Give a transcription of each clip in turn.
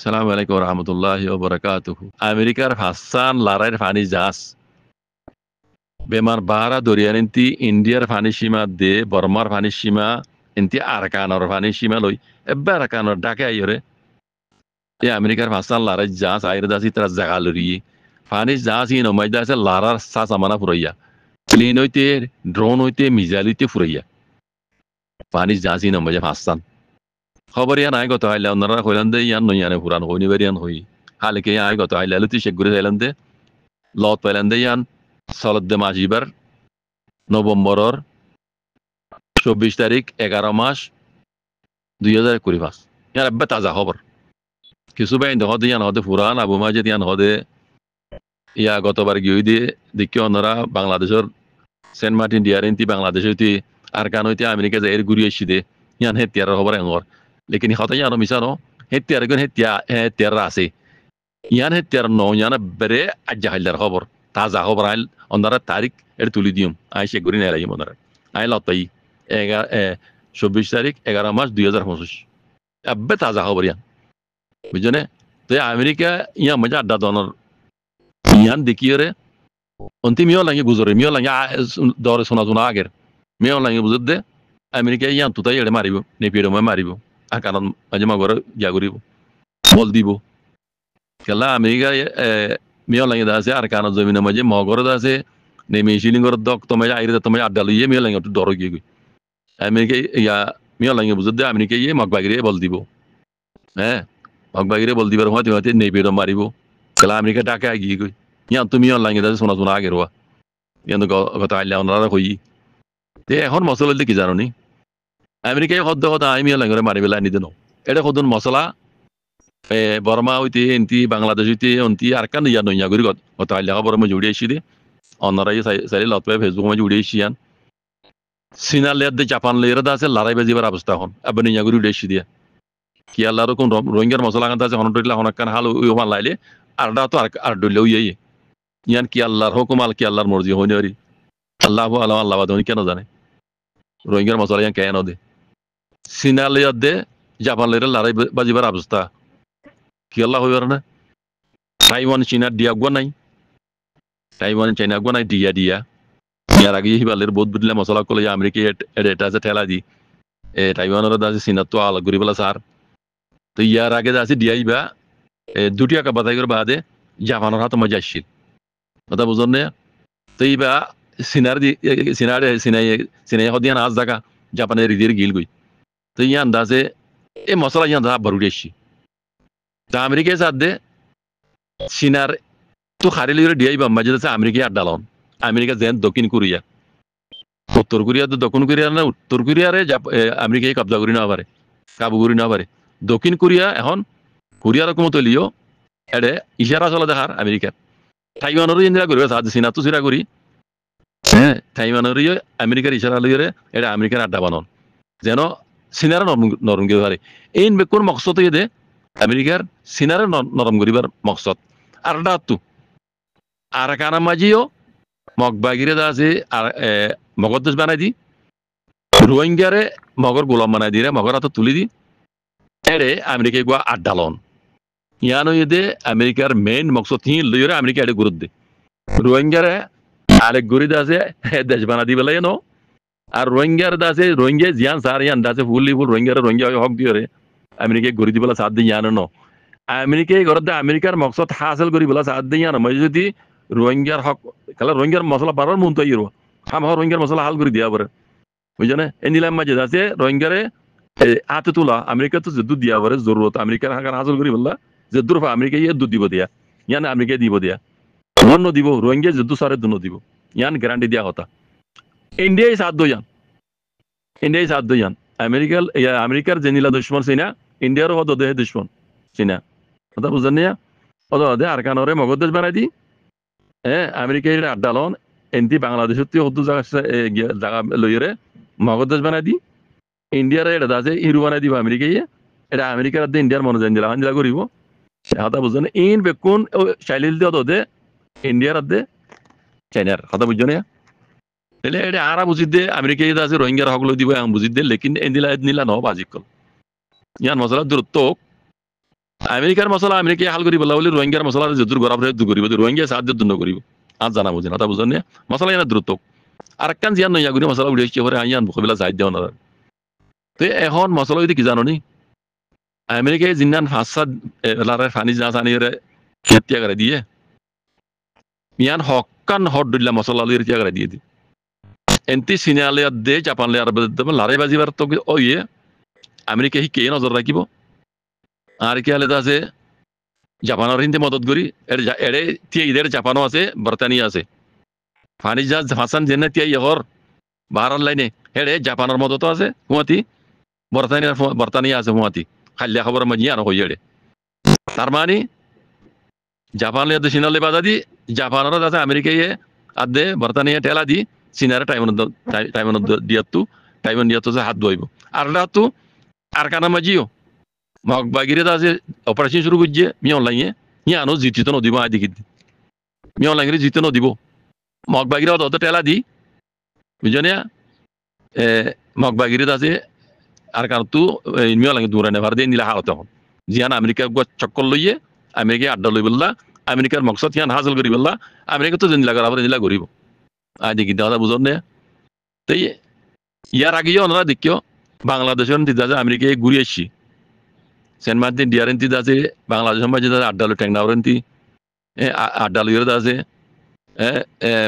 সালাম আলাইকুম রহমতুল্লাহ বরকাতুহ। আমেরিকার ভাসান লারাইর ফানি জাহাজ বেমার বাহারা দরিয়ান ইন্তি ইন্ডিয়ার ফানি সীমা দে বর্মার ফানি সীমা ইন্তি আরাকানর ফানি সীমা লই এব্বা আরাকানর ডাকে আইরে এ আমেরিকার ভাসান লারাই জাহাজ আইরে দাসি তারা জাগা লরি ফানি জাহাজ ইন ওমাইদা আছে লারার সা সামানা ফুরাইয়া প্লেন হইতে ড্রোন হইতে মিজাইল হইতে ফুরাইয়া ফানি জাহাজ ইন ওমাইদা ভাসান খবর ইয়ান আই গত আইলা ওনারা কইলাম দে ইয়ান নই ইয়ানে পুরান হইনি বেরিয়ান হই হালকে আই গত আইলা লুতি শেখ ঘুরে যাইলাম দে লত পাইলাম দে ইয়ান সলদ দে মাসিবার নভেম্বরের 24 তারিখ 11 মাস 2025 ইয়ার আব্বা তাজা খবর কিছু বাইন হদে ইয়ান হদে পুরান আবু মাজিদ ইয়ান হদে ইয়া গতবার গিয়ে দিয়ে দেখি ওনারা বাংলাদেশের সেন্ট মার্টিন ডিয়ারেন্টি বাংলাদেশ হইতে আর কান হইতে আমেরিকা যাই ঘুরি আসছি দে ইয়ান হেতিয়ার খবর এঙ্গর লেকিন হতা ইয়ানো মিসানো হেতিয়ার গুন হেতিয়ার আছে ইয়ান হেতিয়ার ন ইয়ান বেরে আজ্জা হাইলার খবর তাজা খবর আইল ওনারা তারিখ এর তুলি দিম আই সে ঘুরি নাই লাগিম ওনারা আই লতাই 24 তারিখ 11 মাস 2025 আব্বে তাজা খবর ইয়ান বুঝনে তো আমেরিকা ইয়া মজা আড্ডা দনর ইয়ান দেখিয়ে অন্তি মিও লাগে গুজরে মিও লাগে দরে শোনা আগের মিও লাগে বুঝত দে আমেরিকা ইয়ান তুতাই এড়ে মারিব নেপিয়ে মই মারিব আর কারণ মাঝে মাগরে গিয়া করিব বল দিব কেলা আমেরিকা মিও লাগে দাসে আর কারণ জমিনের মাঝে মগরে দাসে নেমে শিলিঙ্গর দক তোমায় আইরে তোমায় আড্ডা লইয়ে মিও লাগে একটু ডর গিয়ে গই আমেরিকা ইয়া মিও লাগে বুঝত দে আমেরিকা ইয়ে মগবাগিরে বল দিব হ্যাঁ মগবাগিরে বল দিবার হয়তো হয়তো নেপিয়ে মারিব কেলা আমেরিকা ডাকে গিয়ে গই ইয়ান তুমি লাগে দাসে শোনা আগের হওয়া ইয়ান কথা আইলে ওনারা কই তে এখন মশলা কি জানো নি আমেরিকায় সদ্য কথা আমি লাগে মারি পেলাই নিদে ন এটা সদন মশলা বর্মা হইতে এনতি বাংলাদেশ হইতে অন্তি আর কান ইয়া নইয়া করি কথা আইলে খবর মই জুড়ে আসছি দে অন্যরা চাইলে লতপাই ফেসবুক মই জুড়ে আসছি ইয়ান চীনা লেয়ার দে জাপান লেয়ার আছে লড়াই বাজিবার অবস্থা হন আবার নইয়া করে উড়ে আসছি দিয়া কি আল্লাহর কোন রোহিঙ্গার মশলা কান্তা আছে হনটইলা হনকান হাল ওমান লাইলে আরডা তো আর ডইলে ইয়ে ইয়ান কি আল্লাহর হুকুম আল কি আল্লাহর মর্জি হইনি আরি আল্লাহ আল্লাহ বাদনি কেন জানে রোহিঙ্গার মশলা ইয়ান কেন দে চীনা লেয়ার দে জাপান লেয়ার লড়াই বাজিবার অবস্থা কি আল্লাহ হইবার না তাইওয়ান চীনা দিয়া গুয়া নাই তাইওয়ান চাইনা গুয়া নাই দিয়া ইয়ার আগে হিবালের বহুত বুঝলে মশলা করলে আমেরিকা এটা আছে ঠেলা দি তাইওয়ানের আছে চীনা তো আলাদা করি পেলা সার তো ইয়ার আগে আছে দিয়াইবা দুটি আঁকা বাতাই করে বাদে জাপানের হাত মজা আসছিল কথা বুঝল না তো এইবা সিনাই সদিয়ান আজ জাগা জাপানের রিদির গিল গই তো ইয়ান দাসে এই মশলা ইয়ান দা বারুড়ি আসছি তা আমেরিকায় সাথ দে চীনার তো খারি লিয়ে দিয়াইবা মাঝে আছে আমেরিকায় আড্ডা লন আমেরিকা যেন দক্ষিণ কোরিয়া উত্তর কোরিয়া তো দক্ষিণ কোরিয়া না উত্তর কোরিয়ারে আমেরিকায় কবজা করি না পারে কাবু করি না পারে দক্ষিণ কোরিয়া এখন কোরিয়ার রকম তলিও এডে ইশারা চলা দেখার আমেরিকার তাইওয়ানেরও ইন্দিরা করিবে সাহায্য চীনা তো চিরা করি হ্যাঁ তাইওয়ানেরও আমেরিকার ইশারা লইরে এটা আমেরিকার আড্ডা বানন যেন চীনারে নরম করিব পারে এই বেকুর মকসদ দে আমেরিকার চীনারে নরম করিবার মকসদ আর ডাতু আর কানা মাঝিও মগবাগিরে আছে আর মগদেশ বানাই দি রোহিঙ্গারে মগর গোলাম বানাই দিয়ে মগর হাত তুলি দি এড়ে আমেরিকায় গোয়া আড্ডা লন ইয়ান দে আমেরিকার মেইন মকসদ হি লইরে আমেরিকা এড়ে গুরুত্ব দে রোহিঙ্গারে আরেক গরিদ আছে দেশ বানা দি বেলা ন আর রোহিঙ্গার দাসে রোহিঙ্গা জিয়ান সার ইয়ান দাসে ফুল রোহিঙ্গা হক দিয়ে আমেরিকায় গড়ি দিবেলা সাথ দিয়ে ইয়ান ন আমেরিকায় ঘর আমেরিকার মকসদ হাসিল করি বেলা সাথ দিয়ে ইয়ান মই যদি রোহিঙ্গার হক খেলা রোহিঙ্গার মশলা বারবার মন তো ইরো হাম রোহিঙ্গার মশলা হাল করে দিয়া পরে বুঝছেন এনিলাম মাঝে আছে রোহিঙ্গারে হাতে তোলা আমেরিকা তো যুদ্ধ দিয়া পরে জরুরত আমেরিকার হাকার হাসিল করি বললা যুদ্ধর আমেরিকা ইয়ে দুধ দিব দিয়া ইয়ান আমেরিকা দিব দিয়া অন্য দিব রোহিঙ্গা যুদ্ধ সারে দুনো দিব ইয়ান গ্যারান্টি দিয়া কথা ইন্ডিয়ায় সাথ দইয়ান আমেরিকার জেনিলা দুশ্মন চীনা ইন্ডিয়ারও হদ দেহে দুশ্মন চীনা কথা বুঝেন নিয়া হদ দে আর কানরে মগদেশ বানাই দি আমেরিকায় আড্ডা লন এনতি বাংলাদেশের হদ জায়গা লইরে মগদেশ বানাই দি ইন্ডিয়ার এটা আছে হিরো বানাই দিব আমেরিকায় এটা আমেরিকার ইন্ডিয়ার মনোজান দিলা করিব কথা বুঝেন ইন বেকুন চাইলিল দিয়ে দে ইন্ডিয়ার দে চাইনার কথা বুঝছো না তাহলে এটা আরা বুঝি দে আমেরিকা আছে রোহিঙ্গার হকলো দিব বুঝি দে লেকিন এদিলা ন বাজিকল ইয়ান মশলা দূরত্ব আমেরিকার মশলা আমেরিকাই হাল করি বলা বলে রোহিঙ্গার মশলা যদুর গড়া ফেরত করিব রোহিঙ্গা সাহায্য দুন্ন করিব আজ জানা বুঝি না তা বুঝেন মশলা এনে দ্রুত আর একখান জিয়ান নইয়া করি মশলা উড়ে এসছে পরে আইয়ান বকবিলা সাহায্য দেওয়া না তো এখন মশলা হইতে কি জানো নি আমেরিকায় জিন্নান ফাঁসা লারে ফানি যা সানিরে খেতিয়া করে দিয়ে মিয়ান হকান হট দিলা মশলা লিয়ে তিয়া করে দিয়ে দি এন্তি সিনালে দে জাপান লে আর লারে বাজিবার তো ওইয়ে আমেরিকা হি কে নজর রাখিব আর কি আলাদা আছে জাপানের হিন্দে মদত করি এড়ে তিয়া ইদের জাপানও আছে ব্রিটানিয়া আছে ফানি যা ফাঁসান জেনে তিয়া ইহর বাহার লাইনে হেড়ে জাপানের মদতও আছে হুয়াতি ব্রিটানিয়া আছে হুয়াতি খালিয়া খবর মাঝি আর হই এড়ে তার মানে জাপান লে সিনালে বাজা দি জাপানের আছে আমেরিকায় আদে ব্রিটানিয়া টেলা দি সিনারে টাইমন দিয়াতো যে হাত ধোয়াইব আর তো আর কানা মাঝিও মগ বাগিরে আছে অপারেশন শুরু করছে মিয়ন লাইয়ে ইয়ানো জিতিত নদিব আদি কিন্তু মিয়ন লাইনে জিতে নদিব মগ বাগিরে অত টেলা দি বুঝনিয়া মগ বাগিরে আছে আর কারণ তো মিয়ন লাইনে দূরে নেবার দিয়ে নিলা হালত এখন জিয়ান আমেরিকা চক্কর লইয়ে আমেরিকা আড্ডা লই বললা আমেরিকার মকসদ ইয়ান হাসিল করি বললা আমেরিকা তো জিনিলা করা নিলা করিব আদি কিন্তু কথা বুঝন না তাই ইয়ার আগেও ওনারা দেখিও বাংলাদেশের দিদা যে আমেরিকায় ঘুরে এসছি সেন্ট মার্টিন ডিয়ারেন্তি আছে বাংলাদেশের মাঝে আড্ডা লো টেংনাওরেন্তি আড্ডা লইয়ের আছে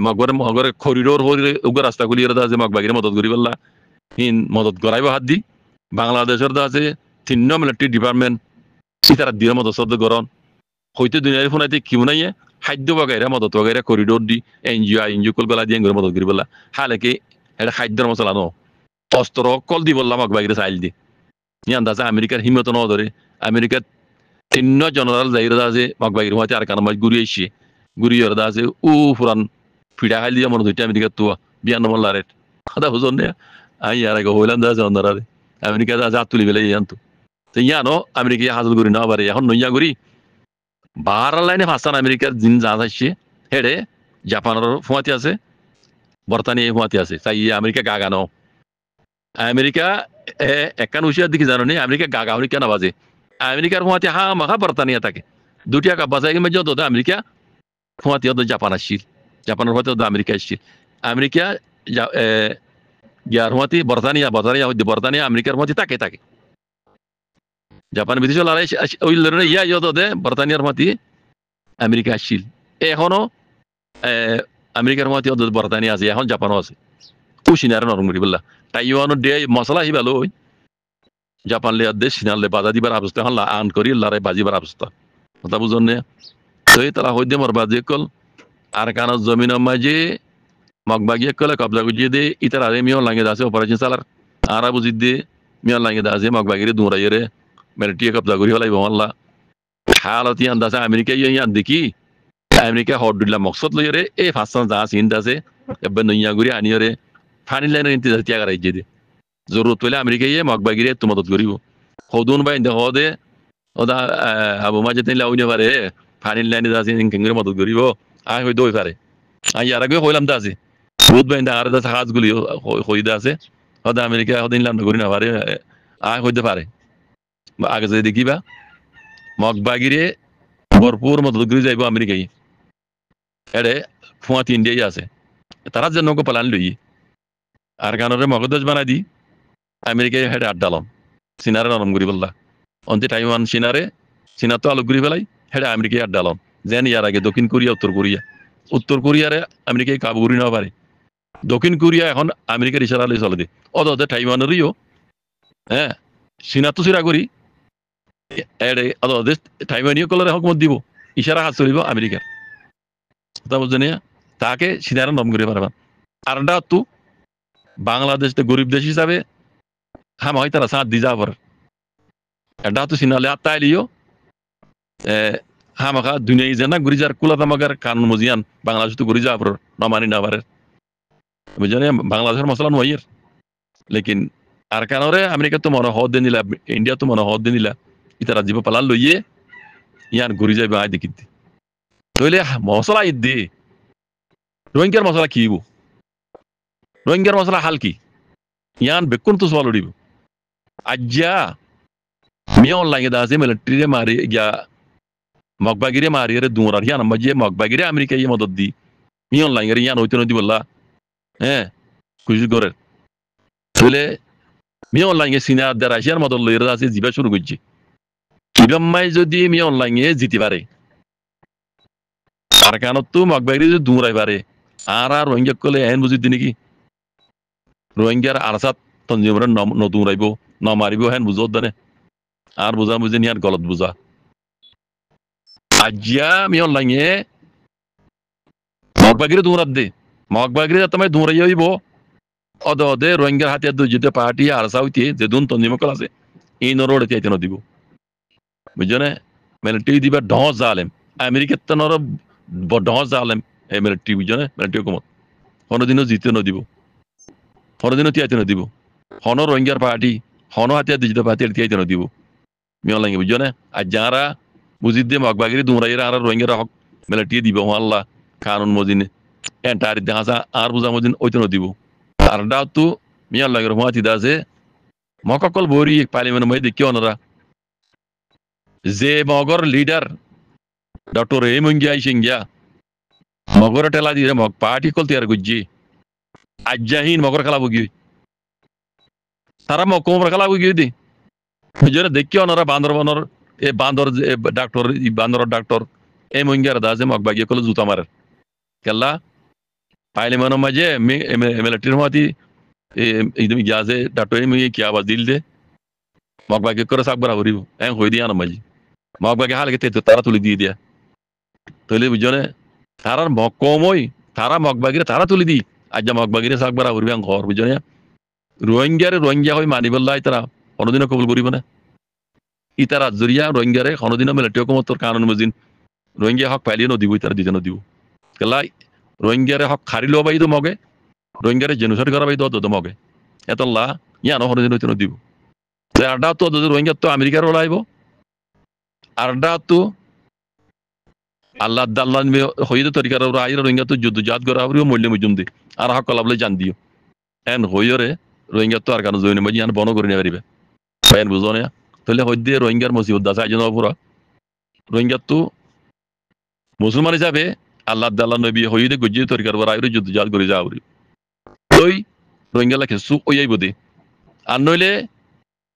মগরে খরিডোর উগ্র রাস্তা গুলিয়ে আছে মগবাগিরে মদত করি বললা হিন মদত করাইব হাত দি বাংলাদেশের আছে 3 মিলিটারি ডিপার্টমেন্ট তারা দিয়ে মদত সদ্য গরণ হইতে দুনিয়ার ফোনাইতে কিউ নাইয়ে খাদ্য বাগাইরা মদত বাগাইরা করিডোর দি এনজিও কল গলা দিয়ে করে মদত করি বললা হালেকে এটা খাদ্যর মশলা ন অস্ত্র কল দি বললাম মগবাগিরে চাইল দি ইয়ান দাসে আমেরিকার হিম্মত ন ধরে আমেরিকার 3 জেনারেল যাইরা আছে মগবাগির হইতে আর কারণ মাঝ ঘুরি এসছে ঘুরিয়ে আছে পুরান ফিডা খাইল দিয়ে মনে হইতে আমেরিকার তো 92 লারেট কথা বুঝন না আই আর আগে হইলাম দাসে অন্যরারে আমেরিকা দাসে হাত তুলি বেলে ইয়ান্তু তো ইয়ানো আমেরিকা হাসিল করি না পারে এখন নইয়া করি বাহার লাইনে ফাঁসান আমেরিকার জিন যা আসছে হেডে জাপানের ফুয়াতি আছে ব্রিটানিয়া ফুয়াতি আছে তাই আমেরিকা গাগানো আমেরিকা একান উশিয়ার দিকে জানো নি আমেরিকা গাগা হলি কেন বাজে আমেরিকার ফুয়াতি হা মাখা ব্রিটানিয়া থাকে দুটিয়া কাপ বাজাই মধ্যে যত আমেরিকা ফুয়াতি হতো জাপান আসছিল জাপানের ফুয়াতি হতো আমেরিকা আসছিল আমেরিকা ইয়ার ফুয়াতি ব্রিটানিয়া আমেরিকার ফুয়াতি থাকে থাকে জাপান বিদেশ লড়াই ওই লড়াই ইয়া যত দে ব্রিটানিয়ার মাতি আমেরিকা আসছিল এখনো আমেরিকার মাতি ব্রিটানিয়া আছে এখন জাপানও আছে কুশিনারে নরম করি বললা তাইওয়ানো দে মশলা হি ভালো জাপান লে দেশ সিনালে বাজা দিবার অবস্থা এখন আন করি লড়াই বাজিবার অবস্থা কথা বুঝন না তো তারা হইতে মর বাজি কল আর কান জমিনের মাঝে মগবাগিয়ে কলে কবজা গুজিয়ে দে ইতার আরে মিয়ন লাগে আছে অপারেশন চালার আরা বুঝি দে মিয়ন লাগে আছে মগবাগিরে দৌড়াইয়ে মিলিটারি কবজা করি হলাই বমাল্লা হালত ইয়ান দাসে আমেরিকা ইয়ান দেখি আমেরিকা হট দিলা মকসদ লইরে এই ফাঁসান যা চিন্তা আছে এবার নইয়া ঘুরি আনিয়রে ফানি লাইনের ইন্তজার ত্যাগ রাজ্যে দে জরুরত হইলে আমেরিকা ইয়ে মগবাগিরে তো মদত করিব হদুন বাই দেখ দে ওদা আবু মাঝে তাইলে উনি পারে ফানির লাইনে যা আছে ইনকে মদত করিব আয় হই দই পারে আই আর আগে হইলাম তা আছে বহুত বাই আর দাস কাজগুলি হইদা আছে ওদা আমেরিকা হদিন লাম করি না পারে আয় হইতে পারে আগে যদি দেখিবা মগবাগিরে ভরপুর মদত করে যাইব আমেরিকায় এড়ে ফুয়াতি ইন্ডিয়াই আছে তারা যে নৌকো পালান লই আর গানরে মগদজ বানাই দি আমেরিকায় হেডে আড্ডালম সিনারে নরম করি বললা অন্তে টাইওয়ান সিনা তো আলোক করি পেলাই হেডে আমেরিকায় আড্ডালম যেন ইয়ার আগে দক্ষিণ কোরিয়া উত্তর কোরিয়ারে আমেরিকায় কাবু করি না পারে দক্ষিণ কোরিয়া এখন আমেরিকার ইশারা লই চলে দে অদতে টাইওয়ানেরও হ্যাঁ সিনা তো সিরা করি এড়ে অদতে টাইওয়ানীয় কলরে হকমত দিব ইশারা হাত চলিব আমেরিকার কথা বুঝছেন তাকে সিনারে নরম করে পারবা আরডা তো বাংলাদেশ গরিব দেশ হিসাবে হ্যাঁ হয় তারা সাথ দি যাবার এটা তো সিনালে আত্মাইলিও হ্যাঁ মাখা দুনিয়া জানা ঘুরি যার কুলা তামাগার কানুন মজিয়ান বাংলাদেশ তো ঘুরি যাবার নমানি না পারে বুঝলেন বাংলাদেশের মশলা নয়ের লেকিন আর কানরে আমেরিকা তো মনে হদ দিয়ে নিলা ইন্ডিয়া তো মনে হদ দিয়ে নিলা ইতারা জীব পালান লইয়ে ইয়ান ঘুরি যাবে আয় দেখি তইলে মশলা ঈদ দে রোহিঙ্গার মশলা কিব রোহিঙ্গার মশলা হাল কি ইয়ান বেকুন তো সওয়াল উড়িব আজ্জা মিয়া অনলাইনে দাসে মিলিটারিরে মারি গিয়া মগবাগিরে মারিয়ে দুরার ইয়ান মাঝে মগবাগিরে আমেরিকা ইয়ে মদত দি মিয়া অনলাইনে ইয়ান হইতে নদী বললা হ্যাঁ খুশি করে বলে মিয়া অনলাইনে সিনা রাশিয়ার মদত লইরা আছে জিবা শুরু করছে ইবাম্মাই যদি মিয়া অনলাইনে জিতে পারে তার কারণ তো মগবাগিরে যদি দুরাই পারে আর রোহিঙ্গা কলে এন বুঝিত নাকি রোহিঙ্গার আরসাত তঞ্জিমরা নতুন রাইব ন মারিব হেন বুঝত দানে আর বুঝা বুঝে নি আর গলত বুঝা আজিয়া মি অনলাইনে মগবাগিরে দুরাত দে মগবাগিরে তোমায় দুরাই হইব অদে অদে রোহিঙ্গার হাতে যেতে পার্টি আরসা হইতে যে দুন তঞ্জিম কল আছে এই নরোড়ে চাইতে ন দিব বুঝনে মিলিটারি দিবা ঢস জালেম আমেরিকার তো নর ঢস জালেম এই মিলিটারি বুঝনে মিলিটারি হুকুমত কোনোদিনও জিতে ন দিব কোনোদিনও তিয়াইতে ন দিব হন রোহিঙ্গার পার্টি হন হাতিয়ার দিতে পার্টি তিয়াইতে ন দিব মিয়া লাগে বুঝছো না আর যারা বুঝিত দিয়ে মগবাগিরি দুমরাইরা আর রোহিঙ্গারা হক মিলিটারি দিব আল্লাহ কানুন মজিনে এন্টার দেখা আর বুঝা মজিন ওইতে ন দিব আর ডাও তো মিয়া লাগে রহমাতি দাসে মককল বরি পার্লিমেন্ট মই দেখি ওনারা যে মগর লিডার ডক্টর এম ইন্ডিয়া সিংয়া মগর টেলা দিয়ে মগ পার্টি কল তৈরি করছি আজ্জাহীন মগর খেলা বুগি তারা মকমর খেলা বুগি দি বুঝলে দেখি ওনারা বান্দরবনের এ বান্দর ডাক্তার বান্দর ডাক্তার এম ইন্ডিয়ার দাসে মগ বাগিয়ে কল জুতা মারে কেলা পার্লিমেন্টের মাঝে মিলিটারির মাতি একদম গ্যাসে ডাক্তার এম কি আওয়াজ দিল দে মগ বাগিয়ে করে সাকবার হরিব এম হই দিয়া না মাঝি মগ বাগিয়ে হালকে তারা তুলি দিয়ে দিয়া তুলি বুঝনে তারার কমই তারা মগবাগিরে তারা তুলি দি আজ যা মগবাগিরে সাকবার হরিব ঘর বুঝনে রোহিঙ্গা হয়ে মানিবল্লাই তারা কোনোদিনও কবুল করিব না ইতারা জরিয়া রোহিঙ্গারে কোনোদিনও মিলিটারি হুকুমতর কানুন মজিন রোহিঙ্গা হক পাইলিয়ে নদিব তারা দিতে নদিব কেলাই রোহিঙ্গারে হক খারিলো বাইদ মগে রোহিঙ্গারে জেনুসাইড করা বাইদ তো মগে এতল্লা ইয়ানো কোনোদিন হইতে নদিব আড্ডা তো রোহিঙ্গা তো আমেরিকার ওলাইব আড্ডা তো আল্লাহ দাল্লাহ হইতে তরিকার আইরা রোহিঙ্গা তো যুদ্ধ জাত করা হরিও মূল্য মুজুম দি আর হক কলাবলে জান দিও এন হইরে রোহিঙ্গা তো আর কারণ জইনে মাঝি আন বন করে নেবে এন বুঝো না তাহলে হইতে রোহিঙ্গার মুসিবত দাসা আইজন পুরা রোহিঙ্গা তো মুসলমান হিসাবে আল্লাহ দাল্লাহ নবী হইতে গজ্জি তরিকার আইরে যুদ্ধ জাত করে যাওরি ওই রোহিঙ্গা লাখে সুখ ওই বদে আর নইলে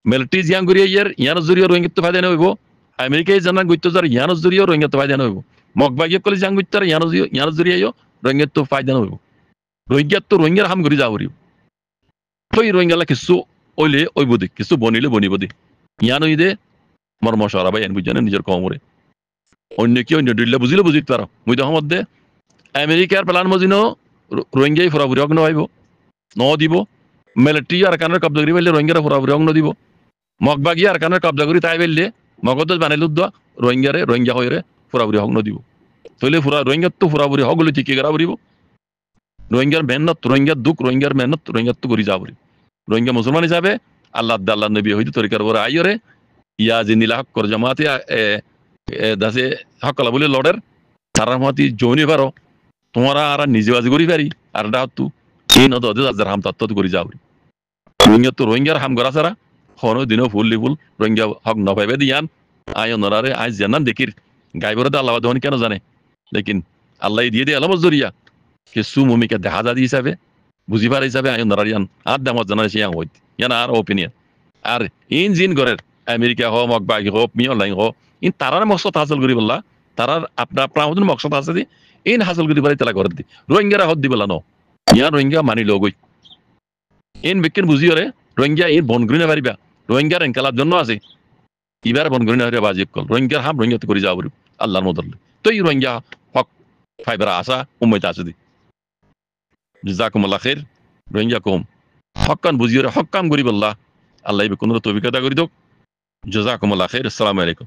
মিলিটারি জিয়াং করিয়া ইয়ার জরিয়া রোহিঙ্গা তো ফায়দা নইব আমেরিকায় জানা গইতো যার ইয়ার জরিয়া রোহিঙ্গা তো ফায়দা নইব মগবাগিয়ে কলে জিয়াং গইতো ইয়ার জরিয়া রোহিঙ্গা তো ফায়দা নইব রোহিঙ্গা তো রোহিঙ্গার হাম করে যাওরি ওই রোহিঙ্গা লাখে সু ওইলে ওই বদে কিছু বনিলে বনিব দে ইয়ান ওই দে মর্ম সরাবাই এন বুঝানে নিজের কমরে অন্য কি অন্য দিল্লা বুঝিলে বুঝিত পারো মুই তো মধ্যে আমেরিকার প্লান মজিনো রোহিঙ্গাই ফুরাফুরি হক নইব ন দিব মিলিটারি আর কানের কবজা করি বললে রোহিঙ্গারা ফুরাফুরি হক ন দিব মগবাগি আর কানের কবজা করি তাই বললে মগদ বানাইলু দোয়া রোহিঙ্গা হয়ে ফুরাফুরি হক ন দিব তাহলে রোহিঙ্গার তো ফুরাফুরি হক বলে ঠিক করা পড়িব রোহিঙ্গার মেহনত রোহিঙ্গার দুঃখ রোহিঙ্গার মেহনত রোহিঙ্গার তো করি যাব রোহিঙ্গা মুসলমান হিসাবে আল্লাহ আল্লাহ নবী হইতে তরিকার ওরা আইরে ইয়া যে নীলা হক কর জামাতে দাসে হকলা বলে লড়ের তারা মতি জৌনি পারো তোমারা আর নিজে বাজি করি পারি আর ডাহতু এই নদ হাম তত্ত্ব করি যাব রোহিঙ্গা তো রোহিঙ্গার হাম করা ছাড়া হন দিনও ফুল লিফুল রোহিঙ্গা হক নপাইবে দিয়ান আয় নরারে আজ জানান দেখির গাইবরে তো আল্লাহ দহন কেন জানে লেকিন আল্লাহ দিয়ে দিয়ে আলাম জরিয়া কিছু মমিকে দেখা যা হিসাবে বুঝি পার হিসাবে আয় নরারিয়ান আর দামত জানার সে হইত ইয়ান আর ওপিনিয়ন আর ইন জিন গরের আমেরিকা হোক মগবাগি হোক মি অনলাইন হোক ইন তারার মকসদ হাসিল করি বললা তারার আপনার মকসদ আছে দি ইন হাসিল করি পারে তারা ঘর দি রোহিঙ্গারা হদ দি বলা ন ইয়ান রোহিঙ্গা মানি লগই ইন বিকিন বুঝিও রে রোহিঙ্গা ইন বন করি না পারিবা রোহিঙ্গার এনকালার জন্য আছে ইবার বন করি না পারিবা বাজিব কল রোহিঙ্গার হাম রোহিঙ্গা তো করে যাব আল্লাহর মদলে তো এই রোহিঙ্গা হক ফাইবার আসা উম্মত আছে দি জাজাকুমুল্লাহ খাইর রোহিঙ্গা কম হক্কান বুঝিও রে হক কাম করি বললা আল্লাহ বিকুন তৌফিক আদা করি দোক জাজাকুমুল্লাহ খাইর আসসালামু আলাইকুম